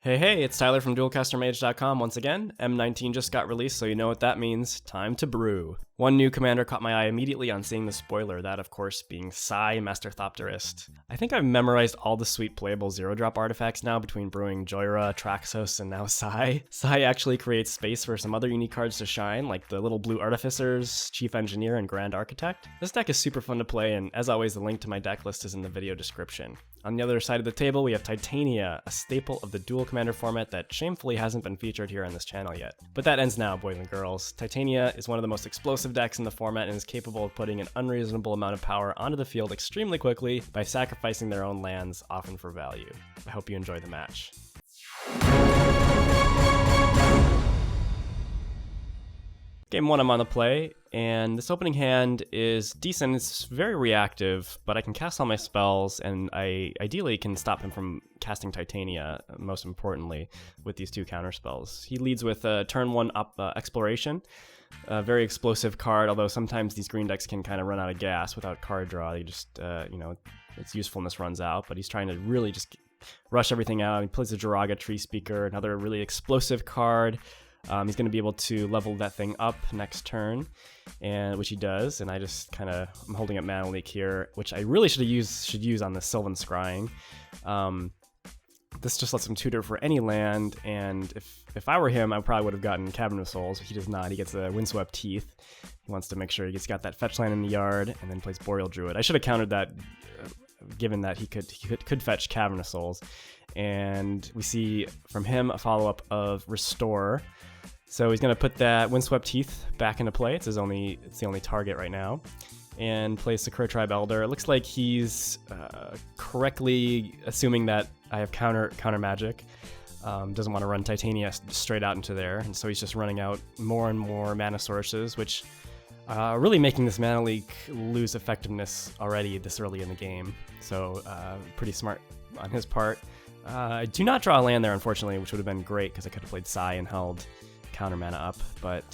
Hey, it's Tyler from Duelcaster once again. M19 just got released, so you know what that means. Time to brew. One new commander caught my eye immediately on seeing the spoiler, that of course being Sai, Master Thopterist. I think I've memorized all the sweet playable zero-drop artifacts now between brewing Joyra, Traxos, and now Sai. Sai actually creates space for some other unique cards to shine, like the little blue Artificers, Chief Engineer, and Grand Architect. This deck is super fun to play, and as always, the link to my deck list is in the video description. On the other side of the table, we have Titania, a staple of the Duel Commander format that shamefully hasn't been featured here on this channel yet. But that ends now, boys and girls. Titania is one of the most explosive decks in the format and is capable of putting an unreasonable amount of power onto the field extremely quickly by sacrificing their own lands, often for value. I hope you enjoy the match. Game 1 I'm on the play, and this opening hand is decent. It's very reactive, but I can cast all my spells, and I ideally can stop him from casting Titania, most importantly, with these two counter spells. He leads with turn 1 Exploration, a very explosive card, although sometimes these green decks can kind of run out of gas without card draw. They just, its usefulness runs out, but he's trying to really just rush everything out. He plays a Jiraga Tree Speaker, another really explosive card. He's going to be able to level that thing up next turn, and which he does. And I just I'm holding up Mana Leak here, which I really should use on the Sylvan Scrying. This just lets him tutor for any land, and if I were him, I probably would have gotten Cavern of Souls. He does not. He gets a Windswept Teeth. He wants to make sure he's got that fetch land in the yard, and then plays Boreal Druid. I should have countered that, given that he could fetch Cavern of Souls. And we see from him a follow-up of Restore. So he's going to put that Windswept Teeth back into play. It's the only target right now. And plays Sakura Tribe Elder. It looks like he's correctly assuming that I have counter magic. Doesn't want to run Titania straight out into there. And so he's just running out more and more mana sources, which really making this Mana Leak lose effectiveness already this early in the game. So pretty smart on his part. I do not draw a land there, unfortunately, which would have been great because I could have played Sai and held counter mana up, but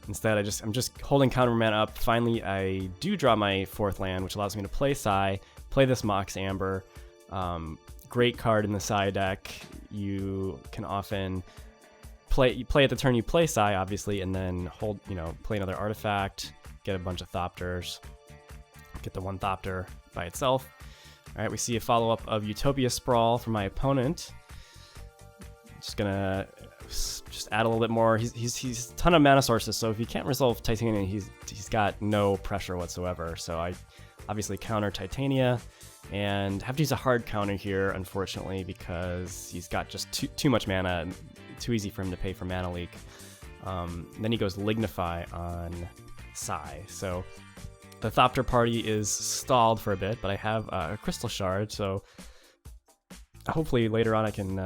instead I'm just holding counter mana up. Finally, I do draw my 4th land, which allows me to play Sai, play this Mox Amber. Great card in the Sai deck. You can often play at the turn you play Sai, obviously, and then play another artifact, get a bunch of Thopters, get the one Thopter by itself. All right, we see a follow-up of Utopia Sprawl from my opponent. Just gonna add a little bit more. He's a ton of mana sources, so if he can't resolve Titania, he's got no pressure whatsoever. So I obviously counter Titania and have to use a hard counter here, unfortunately, because he's got just too much mana. Too easy for him to pay for Mana Leak. Then he goes Lignify on Sai. So the Thopter party is stalled for a bit, but I have a Crystal Shard, so hopefully later on I can,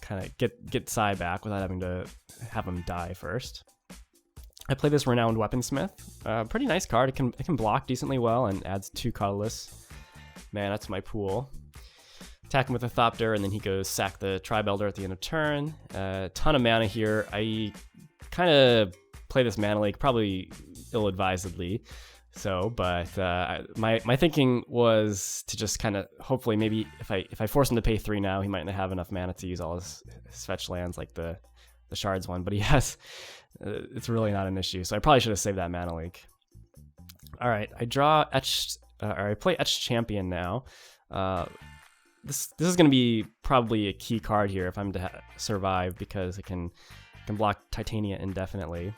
kind of get Sai back without having to have him die first. I play this Renowned Weaponsmith. Pretty nice card. It can block decently well and adds 2 colorless mana to my pool. Attack him with a Thopter, and then he goes sack the Tribe Elder at the end of turn. Ton of mana here. I kind of play this Mana Leak probably ill-advisedly. But my thinking was to just kind of hopefully maybe if I force him to pay 3 now, he might not have enough mana to use all his fetch lands like the Shards one, but he has. It's really not an issue, so I probably should have saved that Mana Leak. All right, I draw I play Etched Champion now. This is going to be probably a key card here if I'm to survive, because it can block Titania indefinitely.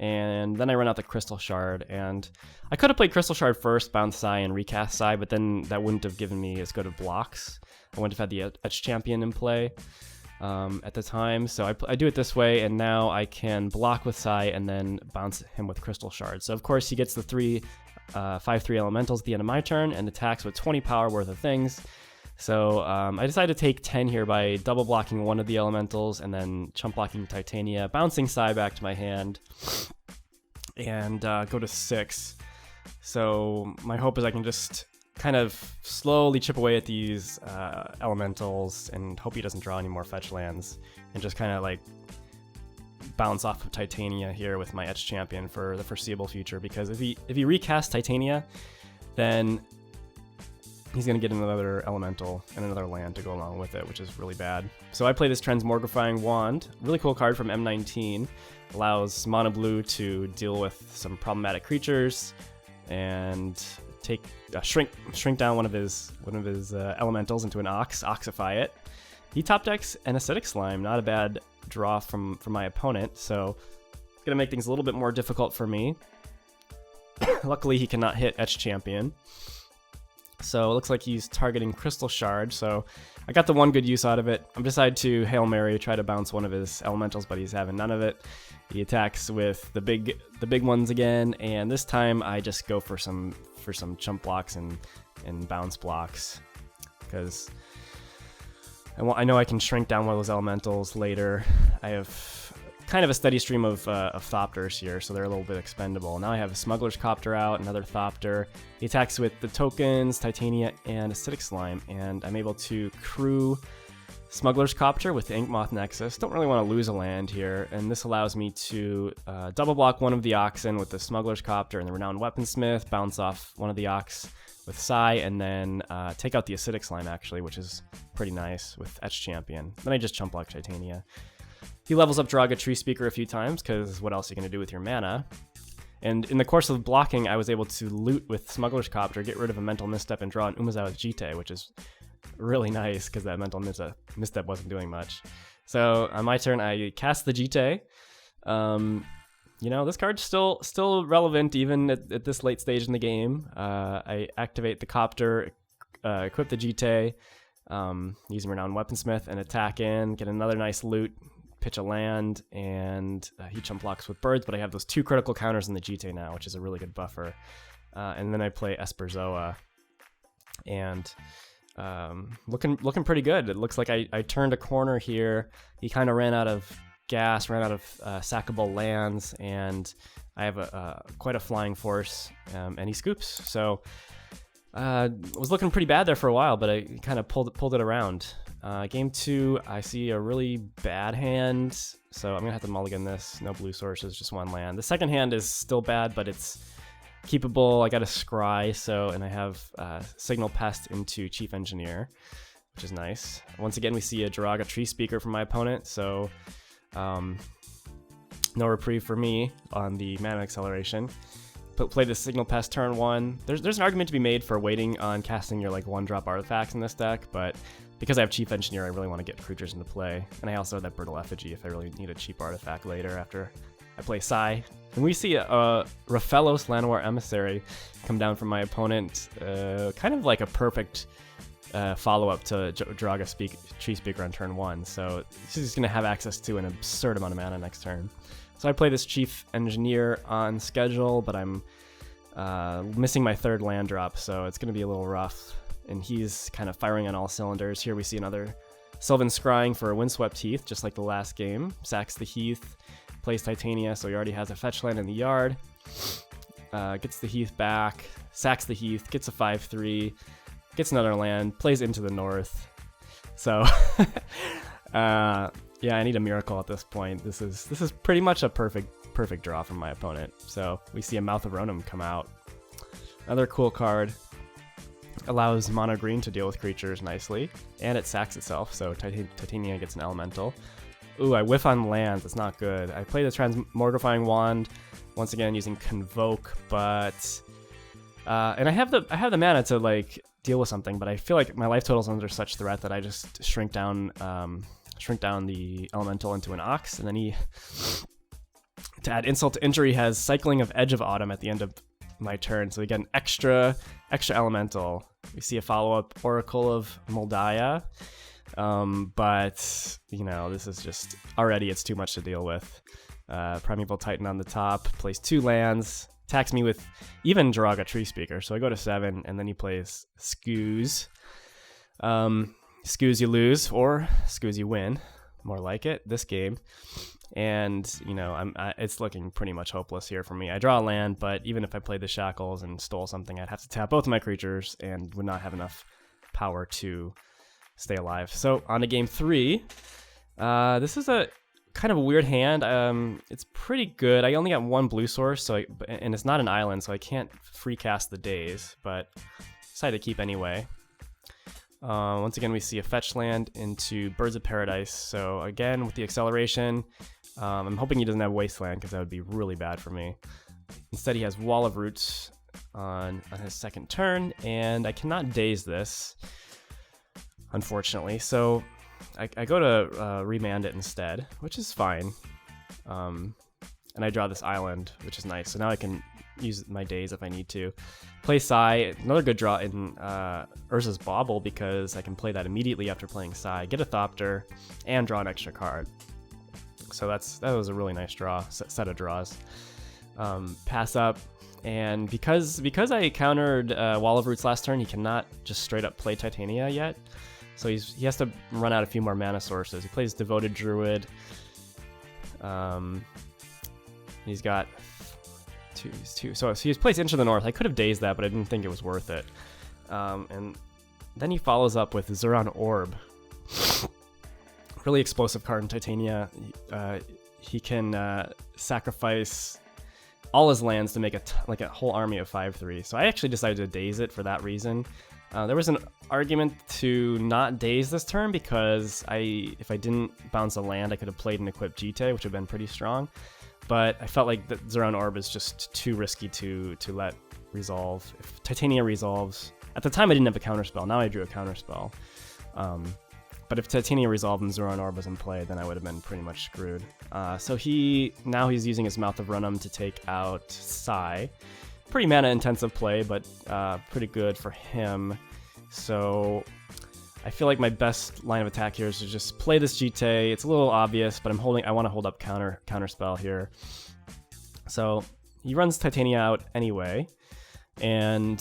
And then I run out the Crystal Shard, and I could have played Crystal Shard first, bounce Sai, and recast Sai, but then that wouldn't have given me as good of blocks. I wouldn't have had the Etched Champion in play at the time, so I do it this way, and now I can block with Sai and then bounce him with Crystal Shard. So of course he gets the 5/3 elementals at the end of my turn and attacks with 20 power worth of things. So I decided to take 10 here by double blocking one of the elementals and then chump blocking Titania, bouncing Sai back to my hand, and go to 6. So my hope is I can just kind of slowly chip away at these elementals and hope he doesn't draw any more fetch lands, and just kind of like bounce off of Titania here with my Etched Champion for the foreseeable future. Because if he recasts Titania, then he's going to get another elemental and another land to go along with it, which is really bad. So I play this Transmogrifying Wand. Really cool card from M19. Allows Mono Blue to deal with some problematic creatures and take shrink down one of his elementals into an oxify it. He top decks an Acidic Slime, not a bad draw from my opponent, so it's gonna make things a little bit more difficult for me. Luckily, he cannot hit Etch Champion, so it looks like he's targeting Crystal Shard. So I got the one good use out of it. I decided to Hail Mary, try to bounce one of his elementals, but he's having none of it. He attacks with the big ones again, and this time I just go for some chump blocks and bounce blocks, because I know I can shrink down one of those elementals later. I have kind of a steady stream of Thopters here, so they're a little bit expendable. Now I have a Smuggler's Copter out, another Thopter. He attacks with the tokens, Titania, and Acidic Slime, and I'm able to crew Smuggler's Copter with the Inkmoth Nexus. Don't really want to lose a land here, and this allows me to double block one of the Oxen with the Smuggler's Copter and the Renowned Weaponsmith, bounce off one of the Ox with Psy, and then take out the Acidic Slime, actually, which is pretty nice with Etch Champion. Then I just chump block Titania. He levels up Draga Tree Speaker a few times, because what else are you going to do with your mana? And in the course of blocking, I was able to loot with Smuggler's Copter, get rid of a Mental Misstep, and draw an Umezawa's Jite, which is really nice, because that Mental Misstep wasn't doing much. So on my turn, I cast the Jite. You know, this card's still relevant even at this late stage in the game. I activate the Copter, equip the Jite, using Renowned Weaponsmith, and attack in, get another nice loot, pitch a land, and he chump blocks with birds, but I have those 2 critical counters in the Jite now, which is a really good buffer. And then I play Esperzoa, and looking pretty good. It looks like I turned a corner here. He kind of ran out of gas, ran out of sackable lands, and I have quite a flying force, and he scoops. So was looking pretty bad there for a while, but I kind of pulled it around. Game 2, I see a really bad hand, so I'm gonna have to mulligan this. No blue sources, just 1 land. The second hand is still bad, but it's keepable. I got a Scry, and I have Signal Pest into Chief Engineer, which is nice. Once again, we see a Draga Tree Speaker from my opponent, so no reprieve for me on the mana acceleration. Play the Signal Pest turn 1. There's an argument to be made for waiting on casting your 1-drop artifacts in this deck, but because I have Chief Engineer, I really want to get creatures into play. And I also have that Brittle Effigy if I really need a cheap artifact later after I play Psy. And we see a Raphellos Llanowar Emissary come down from my opponent, kind of like a perfect follow-up to Draga Tree Speaker on turn 1. So he's just going to have access to an absurd amount of mana next turn. So I play this Chief Engineer on schedule, but I'm missing my 3rd land drop, so it's going to be a little rough. And he's kind of firing on all cylinders. Here we see another Sylvan Scrying for a Windswept Heath, just like the last game. Sacks the Heath, plays Titania, so he already has a fetch land in the yard. Gets the Heath back, sacks the Heath, gets a 5/3, gets another land, plays into the north. So, yeah, I need a miracle at this point. This is pretty much a perfect draw from my opponent. So we see a Mouth of Ronom come out. Another cool card. Allows mono green to deal with creatures nicely, and it sacks itself, so Titania gets an elemental. Ooh, I whiff on lands. It's not good. I play the Transmogrifying Wand once again using Convoke, but and I have the mana to deal with something, but I feel like my life total's under such threat that I just shrink down the elemental into an Ox, and then he, to add insult to injury, has Cycling of Edge of Autumn at the end of my turn, so we get an extra elemental. We see a follow-up Oracle of Moldiah, but you know, this is just already, it's too much to deal with. Primeval Titan on the top, plays 2 lands, attacks me with even Draga Tree Speaker, so I go to 7, and then he plays Scooze. Scooze you lose, or Scooze you win, more like it, this game. And, you know, it's looking pretty much hopeless here for me. I draw a land, but even if I played the Shackles and stole something, I'd have to tap both of my creatures and would not have enough power to stay alive. So, on to game 3. This is a kind of a weird hand. It's pretty good. I only got 1 blue source, and it's not an island, so I can't free cast the Daze, but decided to keep anyway. Once again, we see a fetch land into Birds of Paradise. So again, with the acceleration, I'm hoping he doesn't have Wasteland because that would be really bad for me. Instead, he has Wall of Roots on his second turn, and I cannot daze this, unfortunately. So I go to remand it instead, which is fine. And I draw this island, which is nice. So now I can use my daze if I need to. Play Sai, another good draw in Urza's Bauble, because I can play that immediately after playing Sai, get a Thopter, and draw an extra card. So that was a really nice set of draws. Pass up, and because I countered Wall of Roots last turn, he cannot just straight up play Titania yet. So he has to run out a few more mana sources. He plays Devoted Druid. He's got two. So he plays Into the North. I could have dazed that, but I didn't think it was worth it. And then he follows up with Zuran Orb. Really explosive card in Titania. He can sacrifice all his lands to make a whole army of 5/3. So I actually decided to daze it for that reason. There was an argument to not daze this turn because if I didn't bounce a land, I could have played an equipped Jite, which would have been pretty strong. But I felt like the Zuran Orb is just too risky to let resolve. If Titania resolves, at the time I didn't have a counterspell. Now I drew a counterspell. But if Titania resolved and Zuran Orb was in play, then I would have been pretty much screwed. So now he's using his Mouth of Runham to take out Sai. Pretty mana intensive play, but pretty good for him. So I feel like my best line of attack here is to just play this Jite. It's a little obvious, but I want to hold up counterspell here. So he runs Titania out anyway, and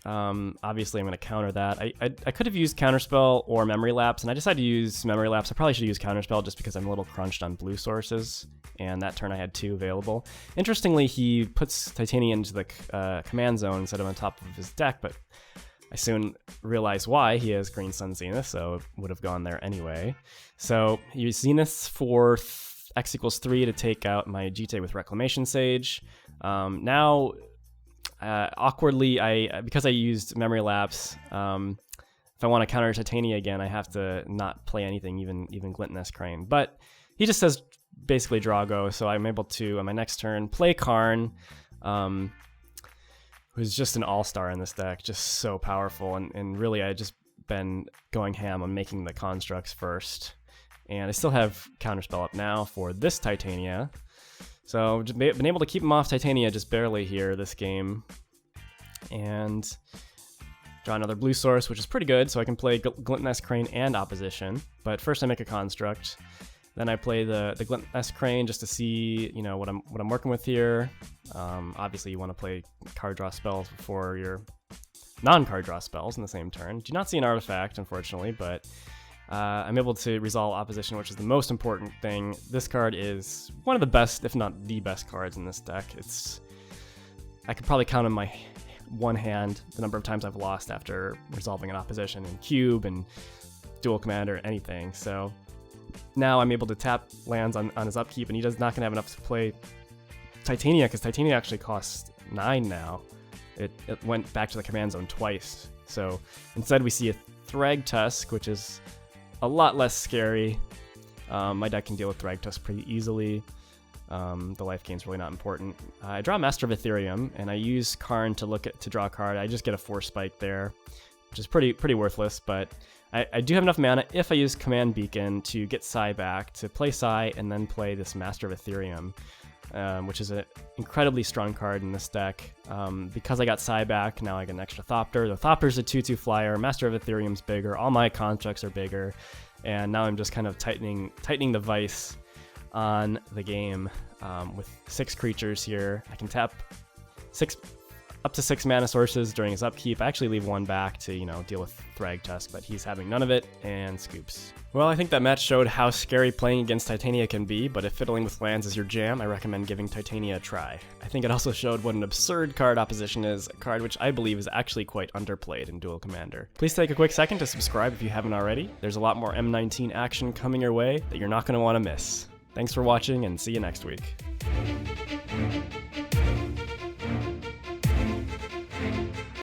obviously I'm going to counter that. I could have used counterspell or memory lapse, and I decided to use memory lapse. I probably should use counterspell just because I'm a little crunched on blue sources, and that turn I had 2 available. Interestingly, he puts Titania into the command zone instead of on top of his deck, but I soon realized why. He has Green Sun Zenith, so it would have gone there anyway. So he used Zenith for X equals 3 to take out my Jite with Reclamation Sage. Now, awkwardly, because I used Memory Lapse, if I want to counter Titania again, I have to not play anything, even Glint Crane. But he just says basically draw go, so I'm able to, on my next turn, play Karn, who's just an all-star in this deck, just so powerful, and really I just been going ham on making the constructs first. And I still have Counterspell up now for this Titania, so just been able to keep him off Titania just barely here this game. And draw another blue source, which is pretty good, so I can play Glint Crane and Opposition. But first I make a construct, then I play the Glint Crane just to see, what I'm working with here. Obviously, you want to play card draw spells before your non-card draw spells in the same turn. Do not see an artifact, unfortunately, but I'm able to resolve opposition, which is the most important thing. This card is one of the best, if not the best cards in this deck. I could probably count on my one hand the number of times I've lost after resolving an opposition in Cube and Duel Commander, anything. So now I'm able to tap lands on his upkeep, and he does not going to have enough to play Titania, because Titania actually costs 9 now. It went back to the command zone twice. So instead we see a Thragtusk, which is a lot less scary. My deck can deal with Thragtusk pretty easily. The life gain's really not important. I draw Master of Ethereum, and I use Karn to draw a card. I just get a 4 spike there, which is pretty worthless, but I do have enough mana if I use Command Beacon to get Sai back, to play Sai and then play this Master of Ethereum, which is an incredibly strong card in this deck. Because I got Sai back, now I get an extra Thopter. The Thopter's a 2/2 flyer, Master of Ethereum's bigger, all my constructs are bigger, and now I'm just kind of tightening the vice on the game with 6 creatures here. I can tap up to 6 mana sources during his upkeep. I actually leave 1 back to, deal with Thragtusk, but he's having none of it, and scoops. Well, I think that match showed how scary playing against Titania can be, but if fiddling with lands is your jam, I recommend giving Titania a try. I think it also showed what an absurd card Opposition is, a card which I believe is actually quite underplayed in Duel Commander. Please take a quick second to subscribe if you haven't already. There's a lot more M19 action coming your way that you're not going to want to miss. Thanks for watching, and see you next week.